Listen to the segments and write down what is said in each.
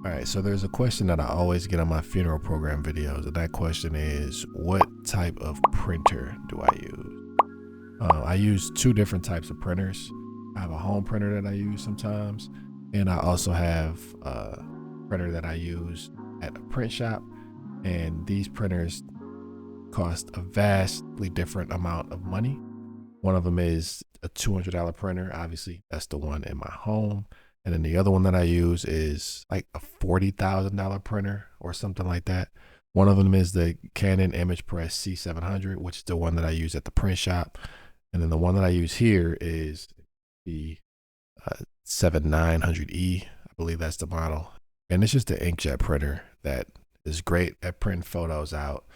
All right, so there's a question that I always get on my funeral program videos, and that question is, what type of printer do I use? I use two different types of printers. I have a home printer that I use sometimes, and I also have a printer that I use at a print shop. And these printers cost a vastly different amount of money. One of them is a $200 printer. Obviously, that's the one in my home. And then the other one that I use is like a $40,000 printer or something like that. One of them is the Canon ImagePress C700, which is the one that I use at the print shop. And then the one that I use here is the 7900E. I believe that's the model. And it's just an inkjet printer that is great at printing photos out.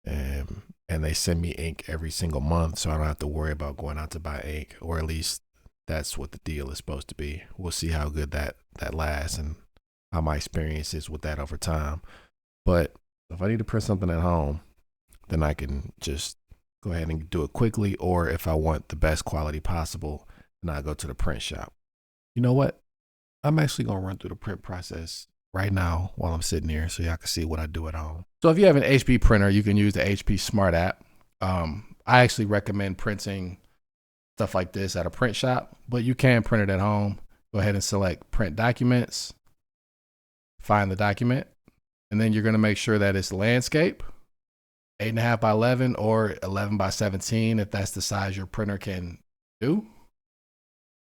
And they send me ink every single month, so I don't have to worry about going out to buy ink, or at least that's what the deal is supposed to be. We'll see how good that lasts and how my experience is with that over time. But if I need to print something at home, then I can just go ahead and do it quickly. Or if I want the best quality possible, then I go to the print shop. You know what? I'm actually going to run through the print process right now while I'm sitting here so y'all can see what I do at home. So if you have an HP printer, you can use the HP Smart app. I actually recommend printing stuff like this at a print shop, but you can print it at home. Go ahead and select print documents, find the document, and then you're going to make sure that it's landscape, 8.5 by 11 or 11 by 17 if that's the size your printer can do,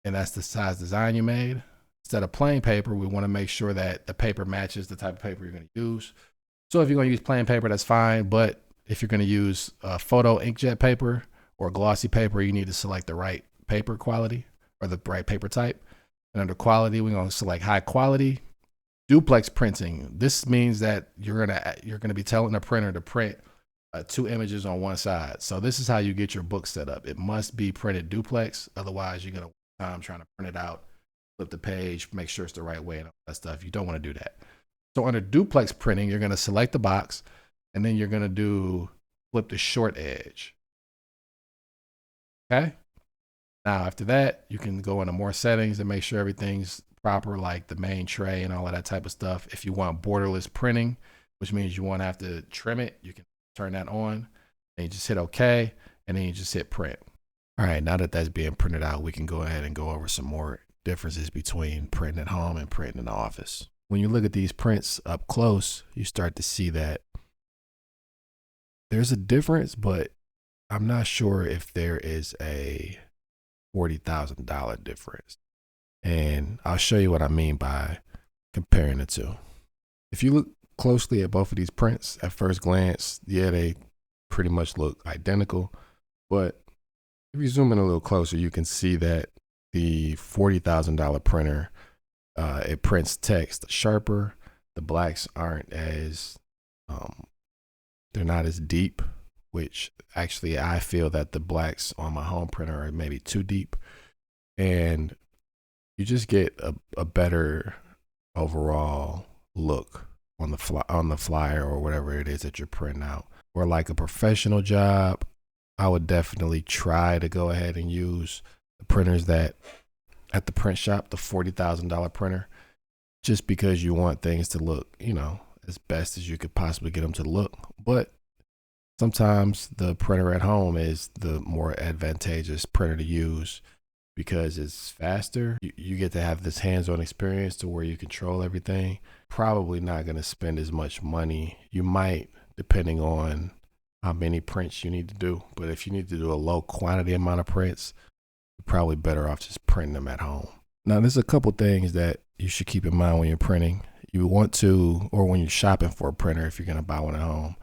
and that's the size design you made. Instead of plain paper, we want to make sure that the paper matches the type of paper you're going to use. So if you're going to use plain paper, that's fine. But if you're going to use photo inkjet paper or glossy paper, you need to select the right paper quality or the right paper type. And under quality, we're going to select high quality. Duplex printing. This means that you're going to be telling the printer to print 2 images on one side. So this is how you get your book set up. It must be printed duplex. Otherwise, you're going to waste time trying to print it out, flip the page, make sure it's the right way and all that stuff. You don't want to do that. So under duplex printing, you're going to select the box, and then you're going to flip the short edge. Okay. Now, after that, you can go into more settings and make sure everything's proper, like the main tray and all of that type of stuff. If you want borderless printing, which means you won't have to trim it, you can turn that on, and you just hit OK, and then you just hit print. All right, now that that's being printed out, we can go ahead and go over some more differences between printing at home and printing in the office. When you look at these prints up close, you start to see that there's a difference, but I'm not sure if there is a $40,000 difference. And I'll show you what I mean by comparing the two. If you look closely at both of these prints at first glance, yeah, they pretty much look identical. But if you zoom in a little closer, you can see that the $40,000 printer, it prints text sharper. The blacks aren't as, they're not as deep, which actually I feel that the blacks on my home printer are maybe too deep. And you just get a better overall look on the flyer or whatever it is that you're printing out. Or like a professional job, I would definitely try to go ahead and use the printers that at the print shop, the $40,000 printer, just because you want things to look, as best as you could possibly get them to look. But sometimes the printer at home is the more advantageous printer to use because it's faster. You get to have this hands-on experience to where you control everything. Probably not going to spend as much money. You might, depending on how many prints you need to do. But if you need to do a low quantity amount of prints, you're probably better off just printing them at home. Now, there's a couple things that you should keep in mind when you're printing. You want to, or when you're shopping for a printer, if you're going to buy one at home,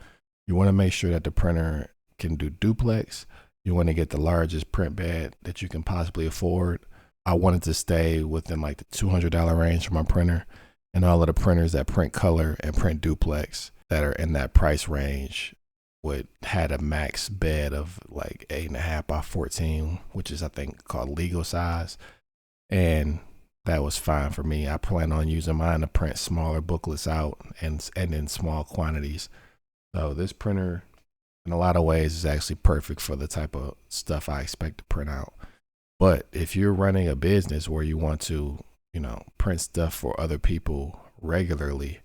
you want to make sure that the printer can do duplex. You want to get the largest print bed that you can possibly afford. I wanted to stay within like the $200 range for my printer, and all of the printers that print color and print duplex that are in that price range had a max bed of like 8.5 by 14, which is I think called legal size. And that was fine for me. I plan on using mine to print smaller booklets out and in small quantities. So this printer in a lot of ways is actually perfect for the type of stuff I expect to print out. But if you're running a business where you want to, print stuff for other people regularly,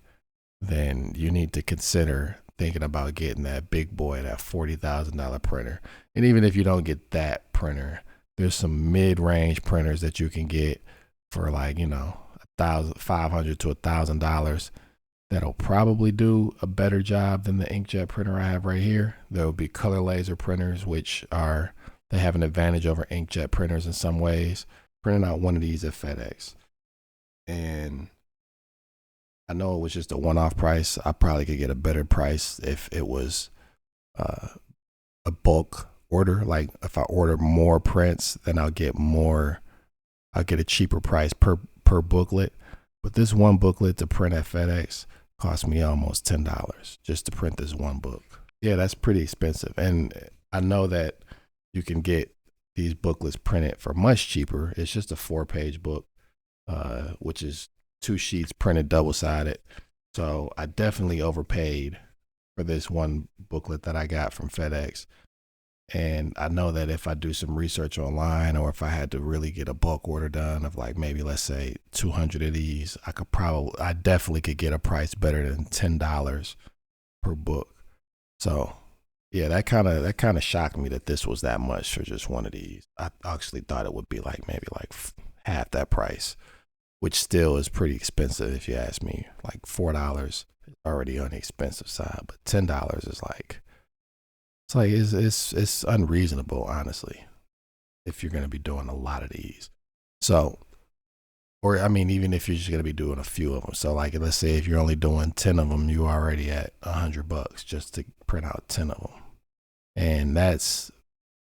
then you need to consider thinking about getting that big boy, that $40,000 printer. And even if you don't get that printer, there's some mid-range printers that you can get for like, $1,500 to $1,000 that'll probably do a better job than the inkjet printer I have right here. There will be color laser printers, they have an advantage over inkjet printers in some ways. Printing out one of these at FedEx, and I know it was just a one-off price. I probably could get a better price if it was a bulk order. Like if I order more prints, then I'll get a cheaper price per booklet. But this one booklet to print at FedEx cost me almost $10 just to print this one book. Yeah, that's pretty expensive. And I know that you can get these booklets printed for much cheaper. It's just a 4-page book, which is 2 sheets printed double-sided. So I definitely overpaid for this one booklet that I got from FedEx. And I know that if I do some research online, or if I had to really get a bulk order done of like maybe let's say 200 of these, I definitely could get a price better than $10 per book. So yeah, that kind of shocked me that this was that much for just one of these. I actually thought it would be like maybe like half that price, which still is pretty expensive if you ask me. Like $4 is already on the expensive side, but $10 is like, it's unreasonable, honestly, if you're going to be doing a lot of these. So, or I mean, even if you're just going to be doing a few of them. So like, let's say if you're only doing 10 of them, you're already at $100 just to print out 10 of them. And that's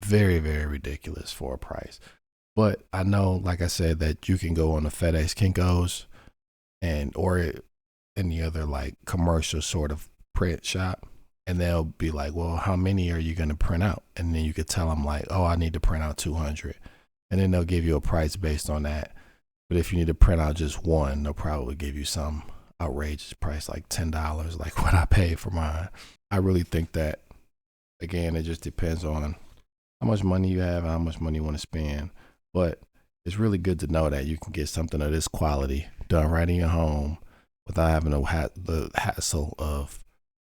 very, very ridiculous for a price. But I know, like I said, that you can go on the FedEx Kinkos or any other like commercial sort of print shop, and they'll be like, well, how many are you going to print out? And then you could tell them like, oh, I need to print out 200. And then they'll give you a price based on that. But if you need to print out just one, they'll probably give you some outrageous price, like $10, like what I paid for mine. I really think that, again, it just depends on how much money you have and how much money you want to spend. But it's really good to know that you can get something of this quality done right in your home without having the hassle of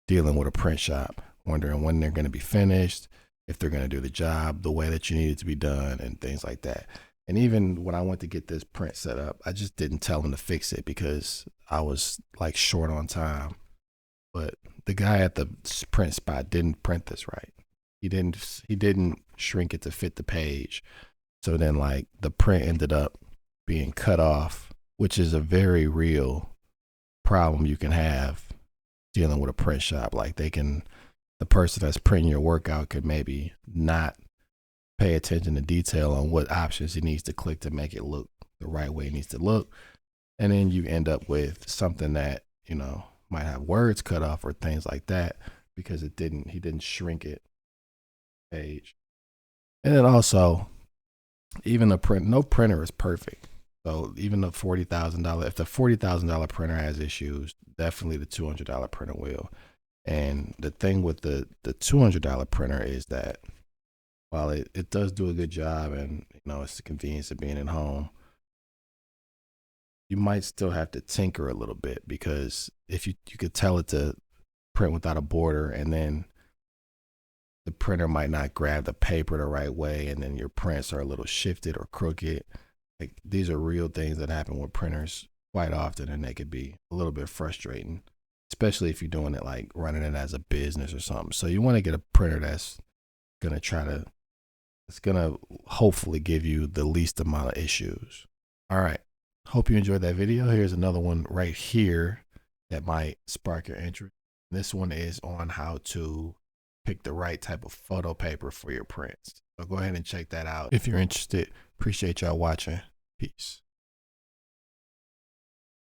dealing with a print shop, wondering when they're going to be finished, if they're going to do the job the way that you need it to be done, and things like that. And even when I went to get this print set up, I just didn't tell them to fix it because I was like short on time. But the guy at the print spot didn't print this right. He didn't shrink it to fit the page. So then like the print ended up being cut off, which is a very real problem you can have dealing with a print shop. Like the person that's printing your work out could maybe not pay attention to detail on what options he needs to click to make it look the right way it needs to look. And then you end up with something that, might have words cut off or things like that because he didn't shrink it page. And then also, even no printer is perfect. So even the $40,000, if the $40,000 printer has issues, definitely the $200 printer will. And the thing with the $200 printer is that while it does do a good job and it's the convenience of being at home, you might still have to tinker a little bit, because if you could tell it to print without a border, and then the printer might not grab the paper the right way, and then your prints are a little shifted or crooked. Like, these are real things that happen with printers quite often, and they could be a little bit frustrating, especially if you're doing it like running it as a business or something. So you want to get a printer that's going to hopefully give you the least amount of issues. All right. Hope you enjoyed that video. Here's another one right here that might spark your interest. This one is on how to pick the right type of photo paper for your prints. So go ahead and check that out if you're interested. Appreciate y'all watching. Peace.